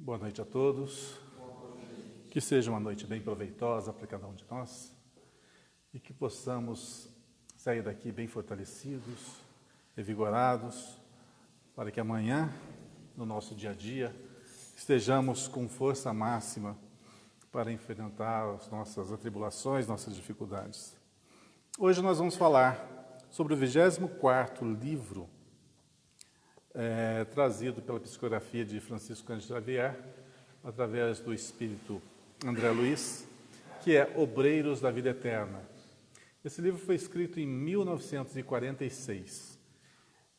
Boa noite a todos. Que seja uma noite bem proveitosa para cada um de nós e que possamos sair daqui bem fortalecidos, revigorados, para que amanhã, no nosso dia a dia, estejamos com força máxima para enfrentar as nossas atribulações, nossas dificuldades. Hoje nós vamos falar sobre o 24º livro trazido pela psicografia de Francisco Cândido Xavier, através do Espírito André Luiz, que é Obreiros da Vida Eterna. Esse livro foi escrito em 1946.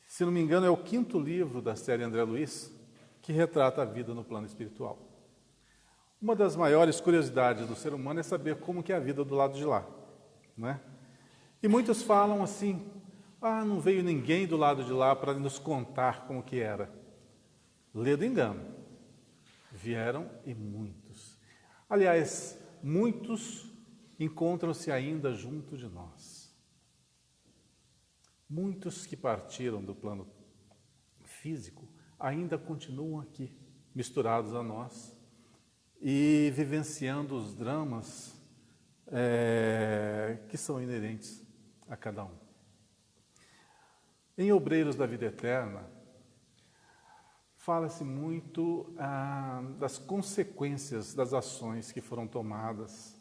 Se não me engano, é o 5º livro da série André Luiz que retrata a vida no plano espiritual. Uma das maiores curiosidades do ser humano é saber como que é a vida do lado de lá, né? E muitos falam assim: não veio ninguém do lado de lá para nos contar como que era. Lê do engano. Vieram e muitos. Aliás, muitos encontram-se ainda junto de nós. Muitos que partiram do plano físico ainda continuam aqui, misturados a nós e vivenciando os dramas que são inerentes a cada um. Em Obreiros da Vida Eterna, fala-se muito das consequências das ações que foram tomadas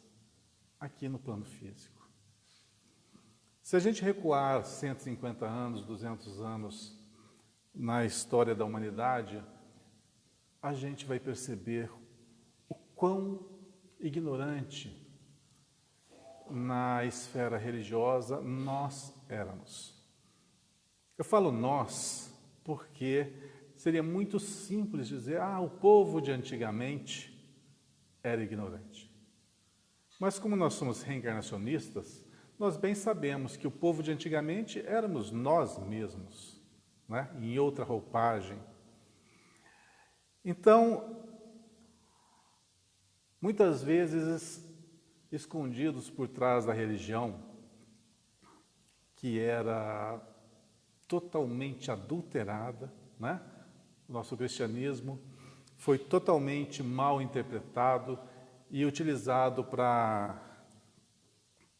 aqui no plano físico. Se a gente recuar 150 anos, 200 anos na história da humanidade, a gente vai perceber o quão ignorante na esfera religiosa nós éramos. Eu falo nós porque seria muito simples dizer, o povo de antigamente era ignorante. Mas como nós somos reencarnacionistas, nós bem sabemos que o povo de antigamente éramos nós mesmos, né? Em outra roupagem. Então, muitas vezes, escondidos por trás da religião, que era totalmente adulterada, né? O nosso cristianismo foi totalmente mal interpretado e utilizado para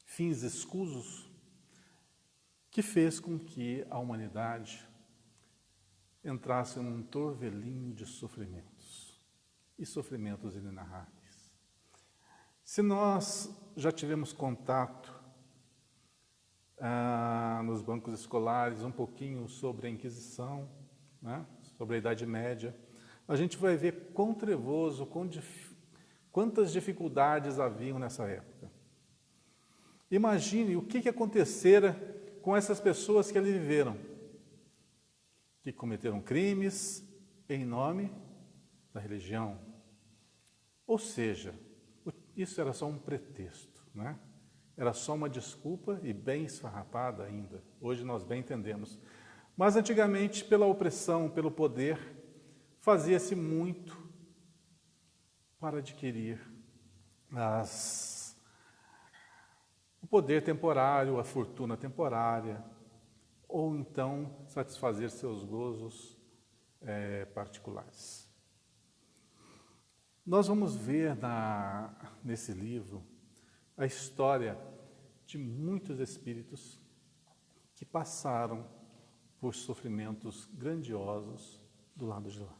fins escusos, que fez com que a humanidade entrasse num torvelinho de sofrimentos, e sofrimentos inenarráveis. Se nós já tivemos contato nos bancos escolares um pouquinho sobre a Inquisição, né, sobre a Idade Média, a gente vai ver quão trevoso, quantas dificuldades haviam nessa época. Imagine o que acontecera com essas pessoas que ali viveram, que cometeram crimes em nome da religião. Ou seja, isso era só um pretexto, né? Era só uma desculpa e bem esfarrapada ainda. Hoje nós bem entendemos. Mas antigamente, pela opressão, pelo poder, fazia-se muito para adquirir o poder temporário, a fortuna temporária, ou então satisfazer seus gozos particulares. Nós vamos ver nesse livro a história de muitos espíritos que passaram por sofrimentos grandiosos do lado de lá.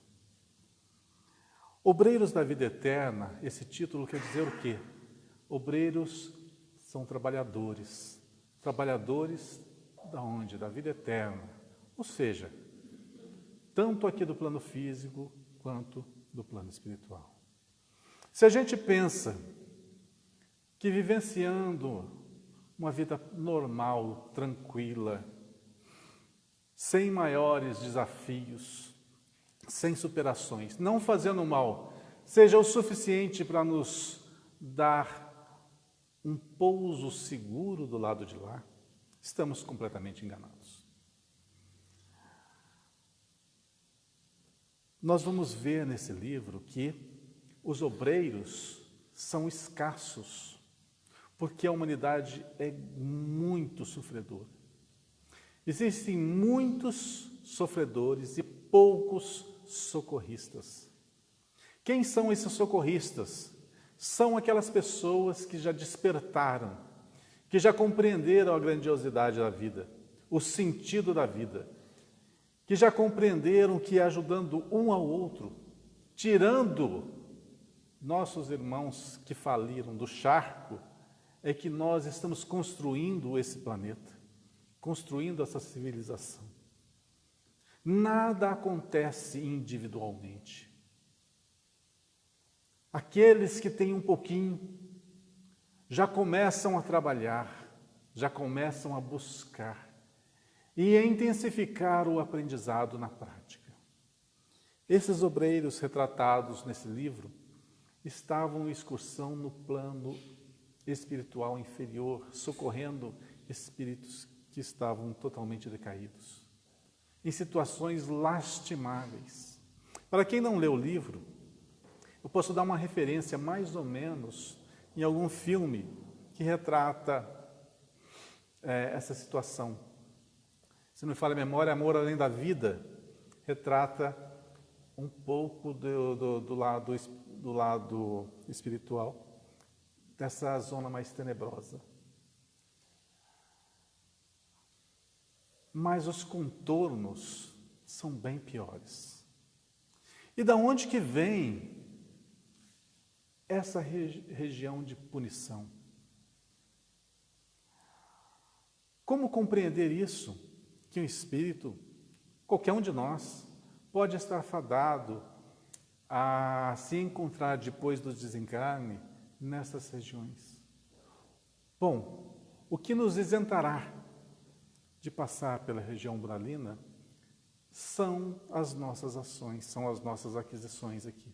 Obreiros da Vida Eterna, esse título quer dizer o quê? Obreiros são trabalhadores. Trabalhadores da onde? Da vida eterna. Ou seja, tanto aqui do plano físico quanto do plano espiritual. Se a gente pensa que vivenciando uma vida normal, tranquila, sem maiores desafios, sem superações, não fazendo mal, seja o suficiente para nos dar um pouso seguro do lado de lá, estamos completamente enganados. Nós vamos ver nesse livro que os obreiros são escassos, porque a humanidade é muito sofredora. Existem muitos sofredores e poucos socorristas. Quem são esses socorristas? São aquelas pessoas que já despertaram, que já compreenderam a grandiosidade da vida, o sentido da vida, que já compreenderam que ajudando um ao outro, tirando nossos irmãos que faliram do charco, é que nós estamos construindo esse planeta, construindo essa civilização. Nada acontece individualmente. Aqueles que têm um pouquinho já começam a trabalhar, já começam a buscar e a intensificar o aprendizado na prática. Esses obreiros retratados nesse livro estavam em excursão no plano espiritual inferior, socorrendo espíritos que estavam totalmente decaídos, em situações lastimáveis. Para quem não leu o livro, eu posso dar uma referência mais ou menos em algum filme que retrata essa situação. Se não me falha a memória, Amor Além da Vida retrata um pouco do lado espiritual, dessa zona mais tenebrosa. Mas os contornos são bem piores. E da onde que vem essa região de punição? Como compreender isso? Que um espírito, qualquer um de nós, pode estar fadado a se encontrar depois do desencarne nessas regiões. Bom, o que nos isentará de passar pela região umbralina são as nossas ações, são as nossas aquisições aqui.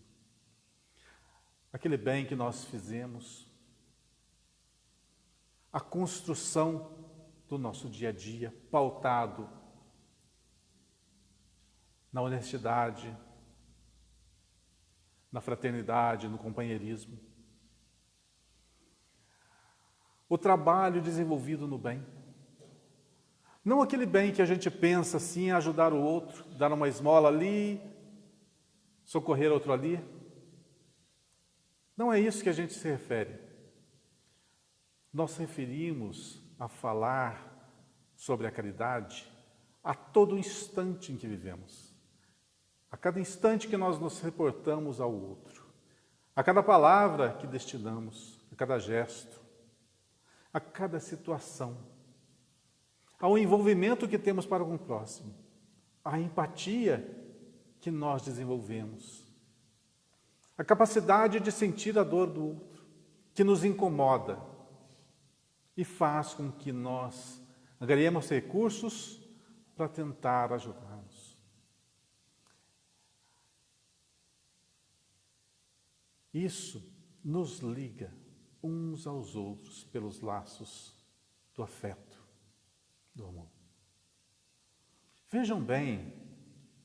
Aquele bem que nós fizemos, a construção do nosso dia a dia, pautado na honestidade, na fraternidade, no companheirismo. O trabalho desenvolvido no bem. Não aquele bem que a gente pensa assim, ajudar o outro, dar uma esmola ali, socorrer outro ali. Não é isso que a gente se refere. Nós referimos a falar sobre a caridade a todo instante em que vivemos. A cada instante que nós nos reportamos ao outro. A cada palavra que destinamos, a cada gesto, a cada situação. Ao envolvimento que temos para com o próximo. A empatia que nós desenvolvemos. A capacidade de sentir a dor do outro, que nos incomoda e faz com que nós angariemos recursos para tentar ajudá-los. Isso nos liga uns aos outros pelos laços do afeto, do amor. Vejam bem,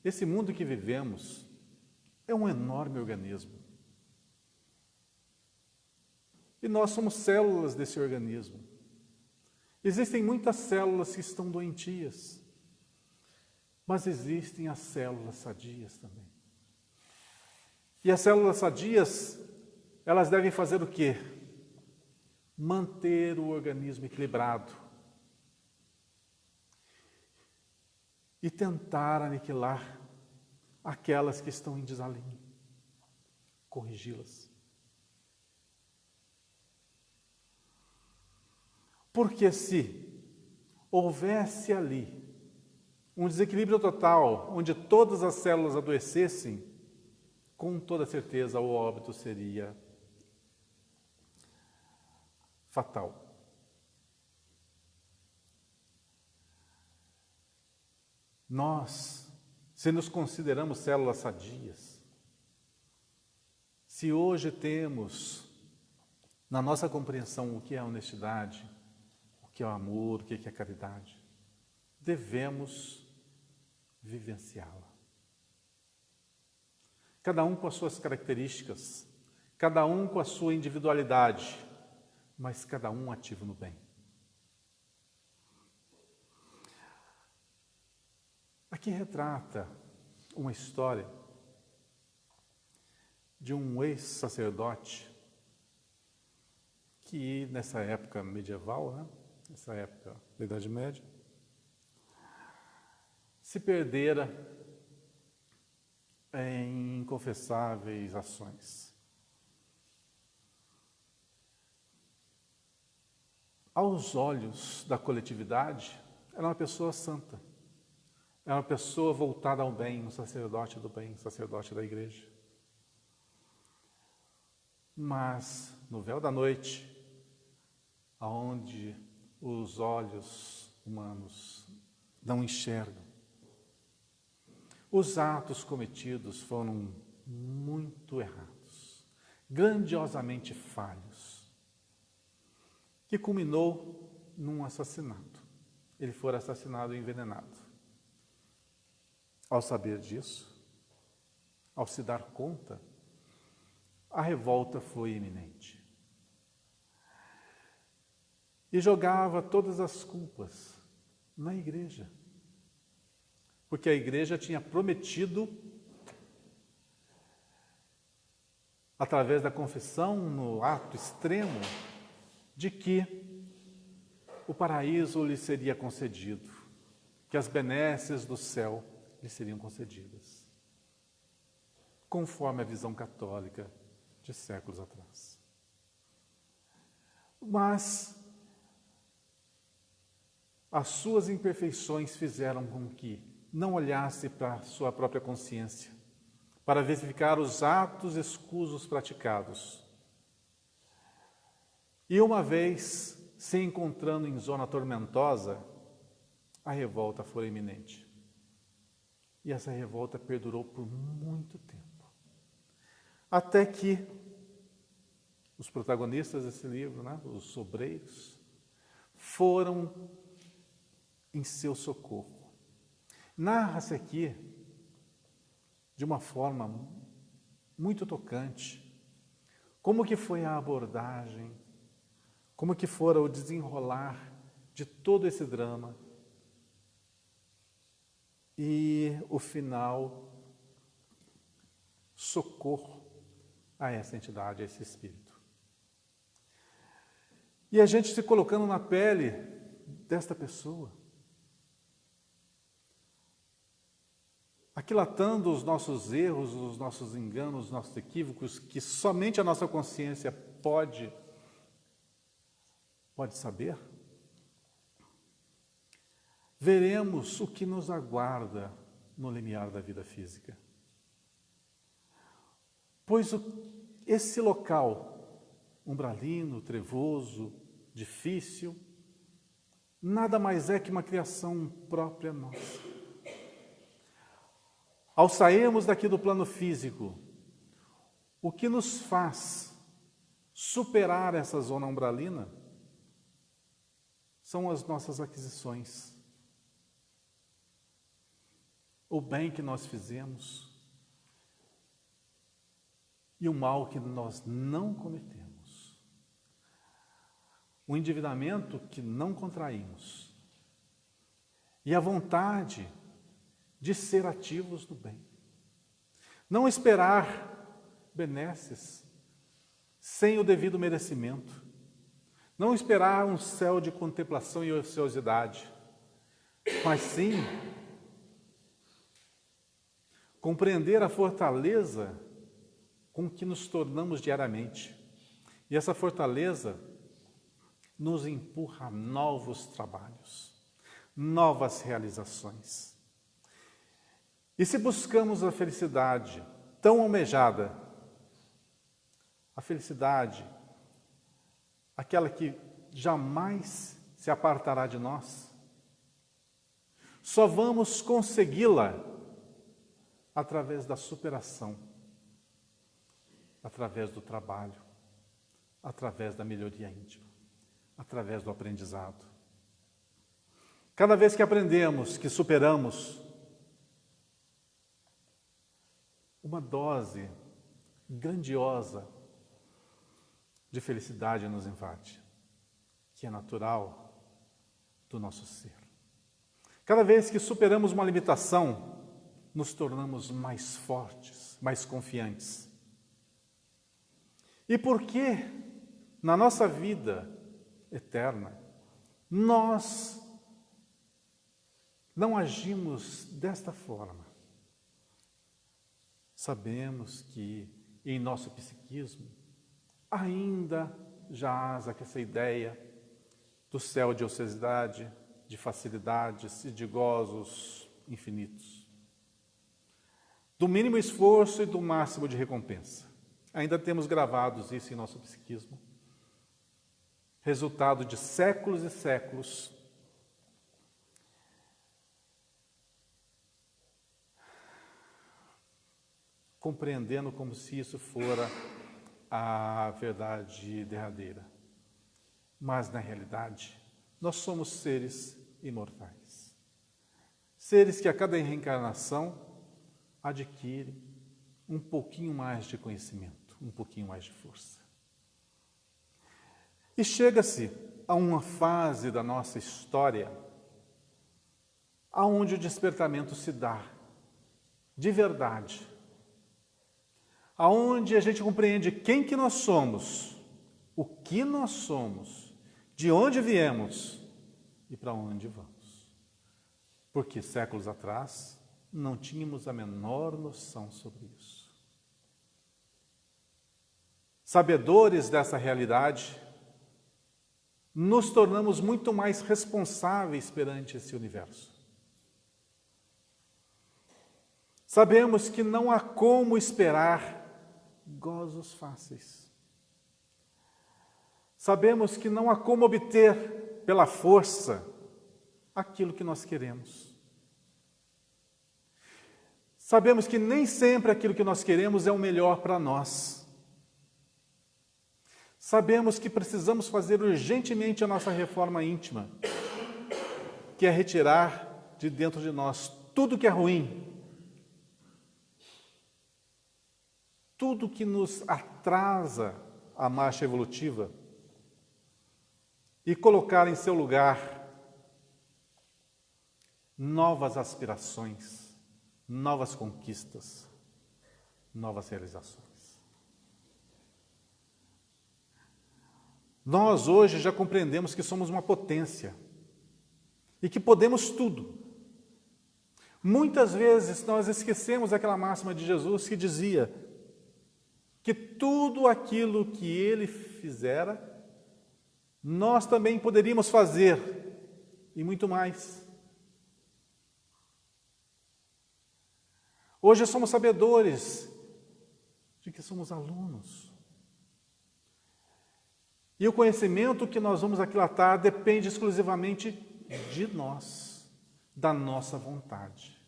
esse mundo que vivemos é um enorme organismo. E nós somos células desse organismo. Existem muitas células que estão doentias, mas existem as células sadias também. E as células sadias, elas devem fazer o quê? Manter o organismo equilibrado e tentar aniquilar aquelas que estão em desalinho, corrigi-las. Porque se houvesse ali um desequilíbrio total, onde todas as células adoecessem, com toda certeza o óbito seria fatal. Nós, se nos consideramos células sadias, se hoje temos na nossa compreensão o que é a honestidade, o que é o amor, o que é a caridade, devemos vivenciá-la. Cada um com as suas características, cada um com a sua individualidade, mas cada um ativo no bem. Aqui retrata uma história de um ex-sacerdote que, nessa época medieval, né, nessa época da Idade Média, se perdera em inconfessáveis ações. Aos olhos da coletividade, era uma pessoa santa, era uma pessoa voltada ao bem, um sacerdote do bem, um sacerdote da igreja. Mas, no véu da noite, aonde os olhos humanos não enxergam, os atos cometidos foram muito errados, grandiosamente falhos, que culminou num assassinato. Ele foi assassinado e envenenado. Ao saber disso, ao se dar conta, a revolta foi iminente. E jogava todas as culpas na igreja. Porque a igreja tinha prometido, através da confissão, no ato extremo, de que o paraíso lhe seria concedido, que as benesses do céu lhe seriam concedidas, conforme a visão católica de séculos atrás. Mas as suas imperfeições fizeram com que não olhasse para a sua própria consciência, para verificar os atos escusos praticados. E uma vez se encontrando em zona tormentosa, a revolta foi iminente. E essa revolta perdurou por muito tempo. Até que os protagonistas desse livro, né, os sobreiros, foram em seu socorro. Narra-se aqui, de uma forma muito tocante, como que foi a abordagem, como que fora o desenrolar de todo esse drama e o final, socorro a essa entidade, a esse espírito. E a gente se colocando na pele desta pessoa, aquilatando os nossos erros, os nossos enganos, os nossos equívocos, que somente a nossa consciência pode saber, veremos o que nos aguarda no limiar da vida física. Pois esse local, umbralino, trevoso, difícil, nada mais é que uma criação própria nossa. Ao sairmos daqui do plano físico, o que nos faz superar essa zona umbralina são as nossas aquisições. O bem que nós fizemos e o mal que nós não cometemos. O endividamento que não contraímos. E a vontade de ser ativos no bem. Não esperar benesses sem o devido merecimento. Não esperar um céu de contemplação e ociosidade, mas sim compreender a fortaleza com que nos tornamos diariamente. E essa fortaleza nos empurra a novos trabalhos, novas realizações. E se buscamos a felicidade tão almejada, a felicidade, aquela que jamais se apartará de nós, só vamos consegui-la através da superação, através do trabalho, através da melhoria íntima, através do aprendizado. Cada vez que aprendemos, que superamos, uma dose grandiosa de felicidade nos invade, que é natural do nosso ser. Cada vez que superamos uma limitação, nos tornamos mais fortes, mais confiantes. E por que, na nossa vida eterna, nós não agimos desta forma? Sabemos que em nosso psiquismo ainda jaz essa ideia do céu de ociosidade, de facilidades e de gozos infinitos, do mínimo esforço e do máximo de recompensa. Ainda temos gravados isso em nosso psiquismo, resultado de séculos e séculos compreendendo como se isso fora a verdade derradeira. Mas, na realidade, nós somos seres imortais. Seres que a cada reencarnação adquirem um pouquinho mais de conhecimento, um pouquinho mais de força. E chega-se a uma fase da nossa história aonde o despertamento se dá de verdade, aonde a gente compreende quem que nós somos, o que nós somos, de onde viemos e para onde vamos. Porque séculos atrás não tínhamos a menor noção sobre isso. Sabedores dessa realidade, nos tornamos muito mais responsáveis perante esse universo. Sabemos que não há como esperar gozos fáceis. Sabemos que não há como obter pela força aquilo que nós queremos. Sabemos que nem sempre aquilo que nós queremos é o melhor para nós. Sabemos que precisamos fazer urgentemente a nossa reforma íntima, que é retirar de dentro de nós tudo que é ruim, tudo que nos atrasa a marcha evolutiva e colocar em seu lugar novas aspirações, novas conquistas, novas realizações. Nós hoje já compreendemos que somos uma potência e que podemos tudo. Muitas vezes nós esquecemos aquela máxima de Jesus que dizia que tudo aquilo que ele fizera, nós também poderíamos fazer, e muito mais. Hoje somos sabedores de que somos alunos. E o conhecimento que nós vamos aquilatar depende exclusivamente de nós, da nossa vontade.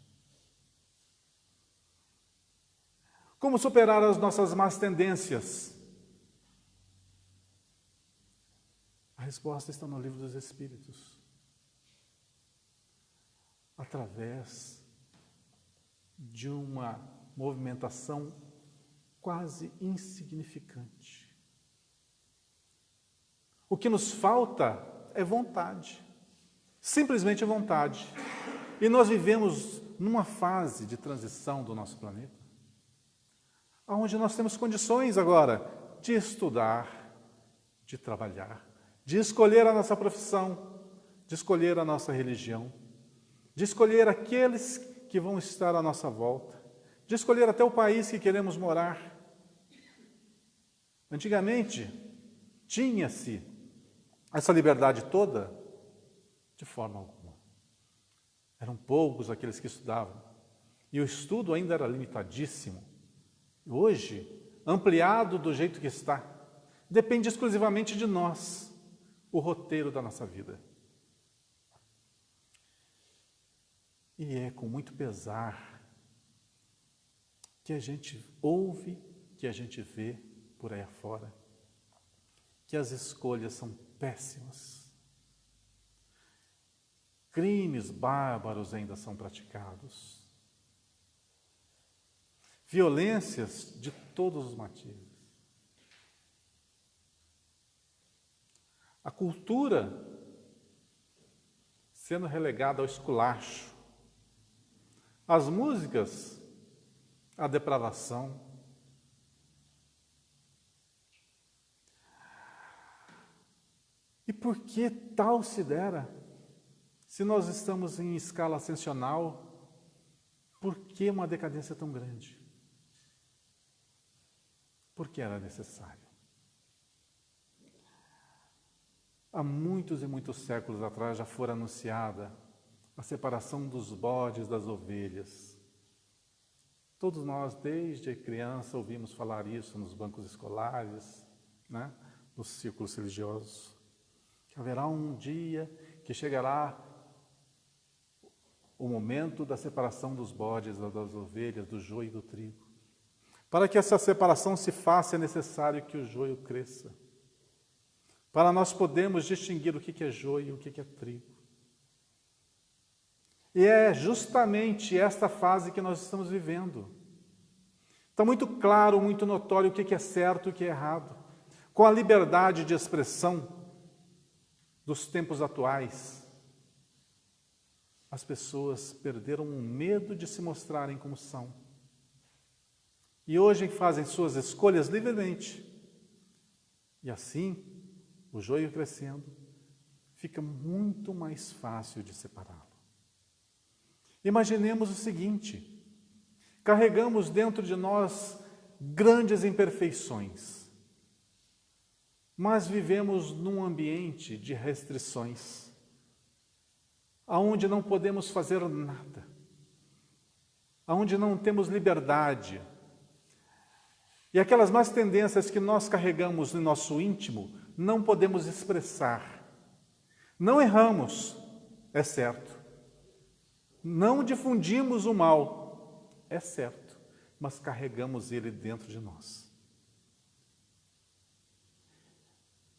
Como superar as nossas más tendências? A resposta está no Livro dos Espíritos. Através de uma movimentação quase insignificante. O que nos falta é vontade, simplesmente vontade. E nós vivemos numa fase de transição do nosso planeta, onde nós temos condições agora de estudar, de trabalhar, de escolher a nossa profissão, de escolher a nossa religião, de escolher aqueles que vão estar à nossa volta, de escolher até o país que queremos morar. Antigamente, tinha-se essa liberdade toda? De forma alguma. Eram poucos aqueles que estudavam. E o estudo ainda era limitadíssimo. Hoje, ampliado do jeito que está, depende exclusivamente de nós, o roteiro da nossa vida. E é com muito pesar que a gente ouve, que a gente vê por aí afora, que as escolhas são péssimas. Crimes bárbaros ainda são praticados. Violências de todos os matizes. A cultura sendo relegada ao esculacho. As músicas, à depravação. E por que tal se dera? Se nós estamos em escala ascensional, por que uma decadência tão grande? Porque era necessário. Há muitos e muitos séculos atrás já fora anunciada a separação dos bodes das ovelhas. Todos nós, desde criança, ouvimos falar isso nos bancos escolares, né? Nos círculos religiosos. Que haverá um dia que chegará o momento da separação dos bodes, das ovelhas, do joio e do trigo. Para que essa separação se faça, é necessário que o joio cresça. Para nós podermos distinguir o que é joio e o que é trigo. E é justamente esta fase que nós estamos vivendo. Está muito claro, muito notório o que é certo e o que é errado. Com a liberdade de expressão dos tempos atuais, as pessoas perderam o medo de se mostrarem como são. E hoje fazem suas escolhas livremente. E assim, o joio crescendo, fica muito mais fácil de separá-lo. Imaginemos o seguinte: carregamos dentro de nós grandes imperfeições, mas vivemos num ambiente de restrições, aonde não podemos fazer nada, aonde não temos liberdade. E aquelas más tendências que nós carregamos no nosso íntimo, não podemos expressar. Não erramos, é certo. Não difundimos o mal, é certo, mas carregamos ele dentro de nós.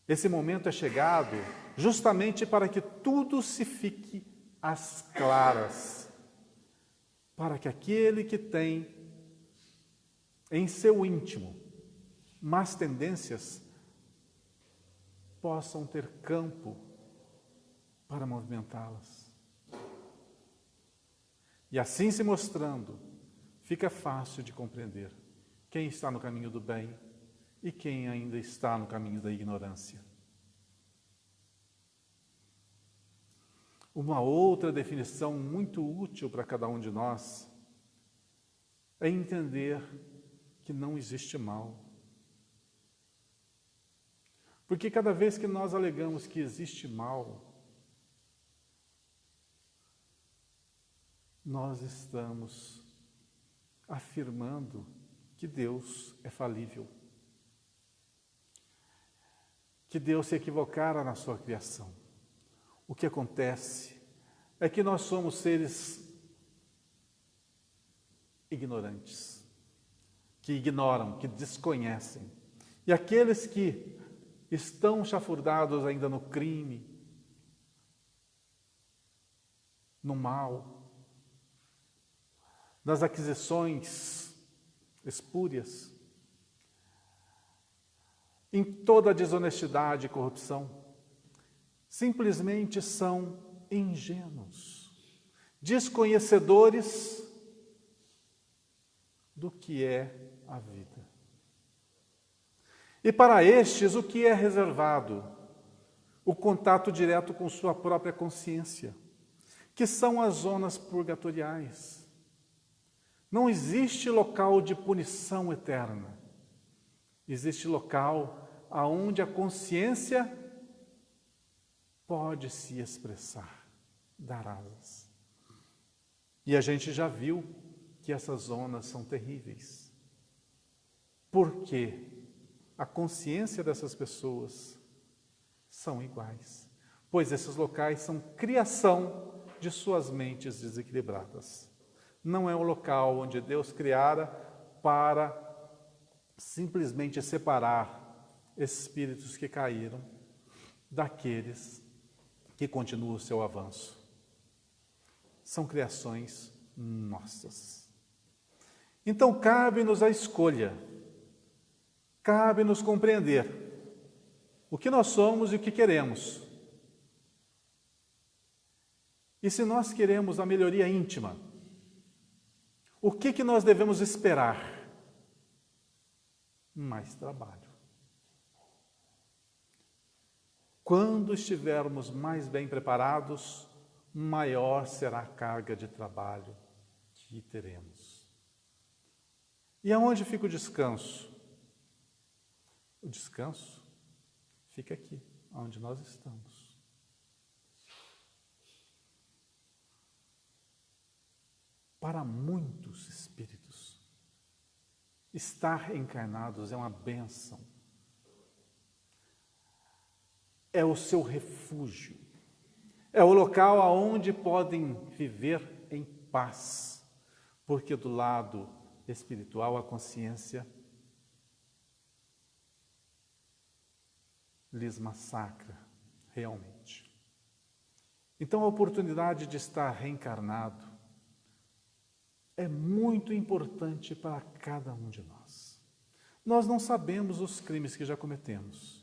Esse momento é chegado justamente para que tudo se fique às claras, para que aquele que tem em seu íntimo más tendências possam ter campo para movimentá-las. E assim se mostrando, fica fácil de compreender quem está no caminho do bem e quem ainda está no caminho da ignorância. Uma outra definição muito útil para cada um de nós é entender que não existe mal. Porque cada vez que nós alegamos que existe mal, nós estamos afirmando que Deus é falível, que Deus se equivocara na sua criação. O que acontece é que nós somos seres ignorantes, que ignoram, que desconhecem. E aqueles que estão chafurdados ainda no crime, no mal, nas aquisições espúrias, em toda a desonestidade e corrupção, simplesmente são ingênuos, desconhecedores do que é a vida. E para estes, o que é reservado? O contato direto com sua própria consciência, que são as zonas purgatoriais. Não existe local de punição eterna. Existe local aonde a consciência pode se expressar, dar asas. E a gente já viu que essas zonas são terríveis. Porque a consciência dessas pessoas são iguais. Pois esses locais são criação de suas mentes desequilibradas. Não é um local onde Deus criara para simplesmente separar espíritos que caíram daqueles que continuam o seu avanço. São criações nossas. Então, cabe-nos a escolha, cabe-nos compreender o que nós somos e o que queremos. E se nós queremos a melhoria íntima, o que nós devemos esperar? Mais trabalho. quando estivermos mais bem preparados, maior será a carga de trabalho que teremos. E aonde fica o descanso? O descanso fica aqui, onde nós estamos. Para muitos espíritos, estar encarnados é uma bênção. É o seu refúgio. É o local aonde podem viver em paz. Porque do lado espiritual a consciência lhes massacra realmente. Então a oportunidade de estar reencarnado é muito importante para cada um de nós. Nós não sabemos os crimes que já cometemos,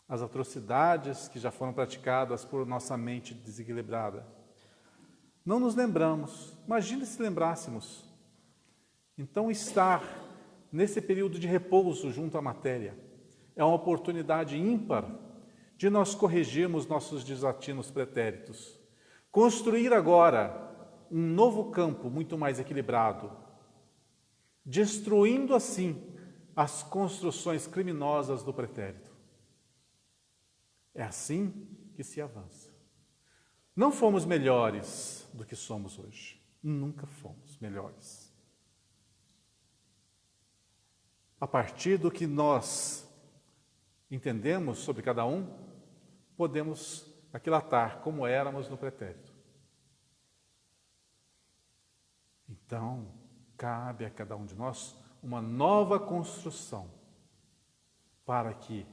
as atrocidades que já foram praticadas por nossa mente desequilibrada. Não nos lembramos. Imagine se lembrássemos. Então, estar nesse período de repouso junto à matéria é uma oportunidade ímpar de nós corrigirmos nossos desatinos pretéritos. Construir agora um novo campo muito mais equilibrado, destruindo assim as construções criminosas do pretérito. É assim que se avança. Não fomos melhores do que somos hoje. Nunca fomos melhores. A partir do que nós entendemos sobre cada um, podemos aquilatar como éramos no pretérito. Então, cabe a cada um de nós uma nova construção para que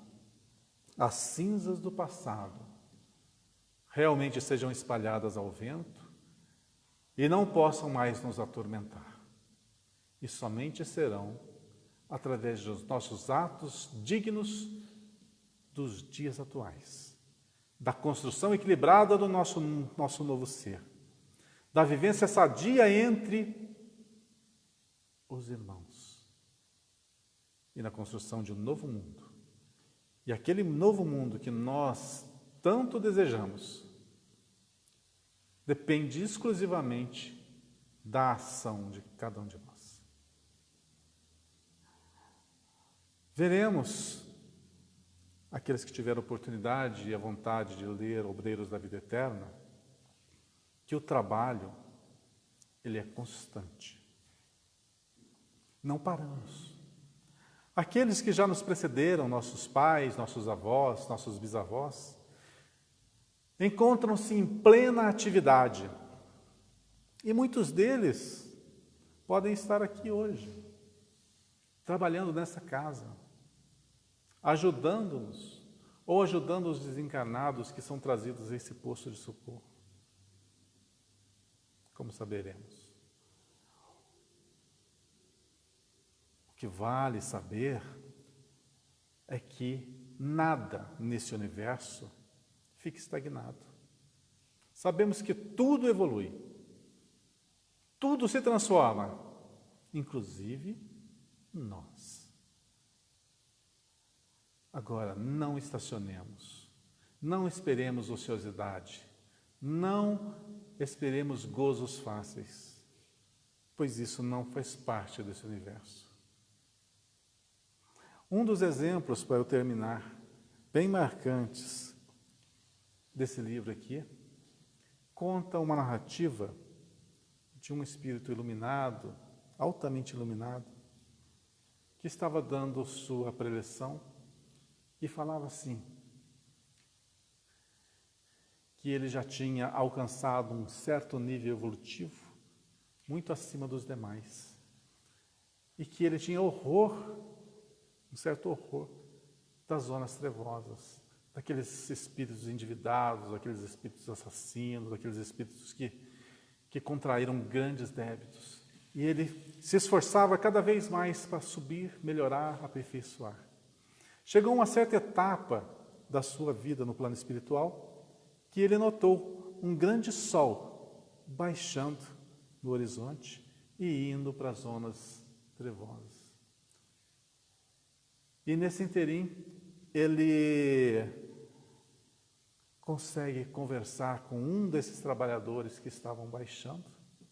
as cinzas do passado realmente sejam espalhadas ao vento e não possam mais nos atormentar. E somente serão através dos nossos atos dignos dos dias atuais, da construção equilibrada do nosso novo ser, da vivência sadia entre os irmãos e na construção de um novo mundo. E aquele novo mundo que nós tanto desejamos depende exclusivamente da ação de cada um de nós. Veremos aqueles que tiveram oportunidade e a vontade de ler Obreiros da Vida Eterna, que o trabalho, ele é constante. Não paramos. Aqueles que já nos precederam, nossos pais, nossos avós, nossos bisavós, encontram-se em plena atividade. E muitos deles podem estar aqui hoje, trabalhando nessa casa, ajudando-nos, ou ajudando os desencarnados que são trazidos a esse posto de socorro. Como saberemos? O que vale saber é que nada nesse universo fica estagnado. Sabemos que tudo evolui, tudo se transforma, inclusive nós. Agora, não estacionemos, não esperemos ociosidade, não esperemos gozos fáceis, pois isso não faz parte desse universo. Um dos exemplos, para eu terminar, bem marcantes desse livro aqui, conta uma narrativa de um espírito iluminado, altamente iluminado, que estava dando sua preleção e falava assim, que ele já tinha alcançado um certo nível evolutivo, muito acima dos demais, e que ele tinha horror, um certo horror, das zonas trevosas, daqueles espíritos endividados, daqueles espíritos assassinos, daqueles espíritos que contraíram grandes débitos. E ele se esforçava cada vez mais para subir, melhorar, aperfeiçoar. Chegou uma certa etapa da sua vida no plano espiritual que ele notou um grande sol baixando no horizonte e indo para as zonas trevosas. E nesse interim, ele consegue conversar com um desses trabalhadores que estavam baixando,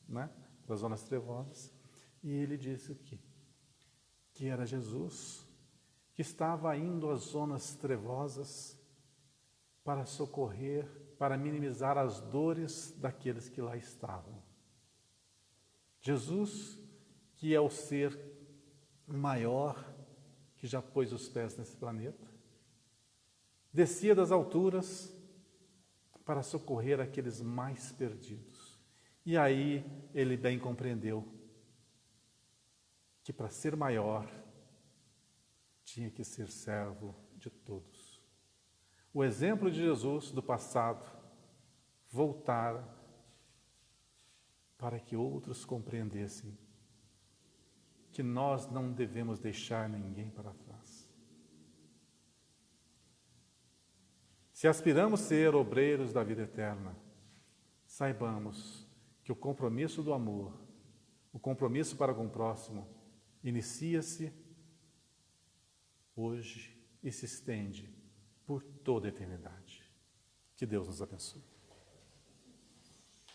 né, das zonas trevosas, e ele disse o quê? Que era Jesus, que estava indo às zonas trevosas para socorrer, para minimizar as dores daqueles que lá estavam. Jesus, que é o ser maior que já pôs os pés nesse planeta, descia das alturas para socorrer aqueles mais perdidos. E aí ele bem compreendeu que para ser maior tinha que ser servo de todos. O exemplo de Jesus do passado voltar para que outros compreendessem que nós não devemos deixar ninguém para trás. Se aspiramos ser obreiros da vida eterna, saibamos que o compromisso do amor, o compromisso para com o próximo, inicia-se hoje e se estende por toda a eternidade. Que Deus nos abençoe.